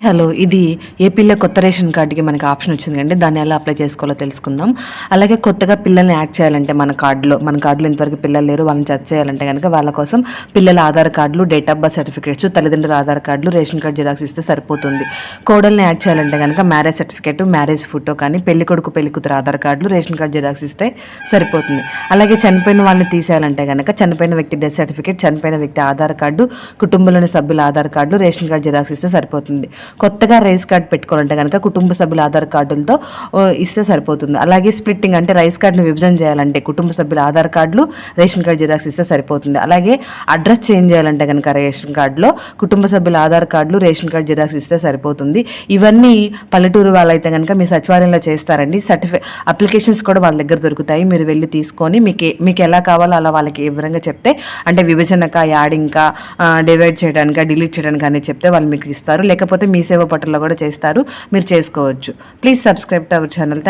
Hello! ఇది ఏపీలో కొత్త రేషన్ కార్డ్‌కి మనకి ఆప్షన్ వచ్చిందండి. దాన్ని ఎలా అప్లై చేసుకోవాలో తెలుసుకుందాం. అలాగే కొత్తగా పిల్లల్ని యాడ్ చేయాలంటే మన కార్డ్‌లో ఇంతవరకు పిల్లలు లేరు. వాళ్ళని జత చేయాలంటే గనక వాళ్ళ కోసం పిల్లల ఆధార్ కార్డులు, డేట్ ఆఫ్ బర్త్ సర్టిఫికేట్స్, తల్లిదండ్రుల ఆధార్ కార్డులు, రేషన్ కార్డ్ జిరాక్స్ ఇస్తే సరిపోతుంది. కోడల్ని యాడ్ చేయాలంటే గనక మ్యారేజ్ సర్టిఫికేట్, మ్యారేజ్ ఫోటో కానీ, పెళ్ళికొడుకు, పెళ్ళికూతురు ఆధార్ కార్డులు, రేషన్ కార్డ్ జిరాక్స్ ఇస్తే సరిపోతుంది. అలాగే చనిపోయిన వాళ్ళని తీసేయాలంటే గనక చనిపోయిన వ్యక్తి డెత్ సర్టిఫికేట్, చనిపోయిన వ్యక్తి ఆధార్ కార్డు, కుటుంబంలోని సభ్యుల ఆధార్ కార్డులు, రేషన్ కార్డ్ జిరాక్స్ ఇస్తే సరిపోతుంది. కొత్తగా రైస్ కార్డ్ పెట్టుకోవాలంటే కనుక కుటుంబ సభ్యుల ఆధార్ కార్డులతో ఇస్తే సరిపోతుంది. అలాగే స్ప్లిట్టింగ్ అంటే రైస్ కార్డును విభజన చేయాలంటే కుటుంబ సభ్యుల ఆధార్ కార్డులు, రేషన్ కార్డ్ జిరాక్స్ ఇస్తే సరిపోతుంది. అలాగే అడ్రస్ చేంజ్ చేయాలంటే కనుక రేషన్ కార్డులో కుటుంబ సభ్యుల ఆధార్ కార్డులు, రేషన్ కార్డ్ జిరాక్స్ ఇస్తే సరిపోతుంది. ఇవన్నీ పల్లెటూరు వాళ్ళైతే కనుక మీ సచివాలయంలో చేస్తారండి. అప్లికేషన్స్ కూడా వాళ్ళ దగ్గర దొరుకుతాయి. మీరు వెళ్ళి తీసుకొని మీకు ఎలా కావాలో అలా వాళ్ళకి ఏ విధంగా చెప్తే, అంటే విభజనక, యాడింగ్కా, డివైడ్ చేయడానికా, డిలీట్ చేయడానికి అనేది చెప్తే వాళ్ళు మీకు ఇస్తారు. లేకపోతే మీ సేవ పట్టణంలో కూడా చేస్తారు. మీరు చేసుకోవచ్చు. Please subscribe to our channel.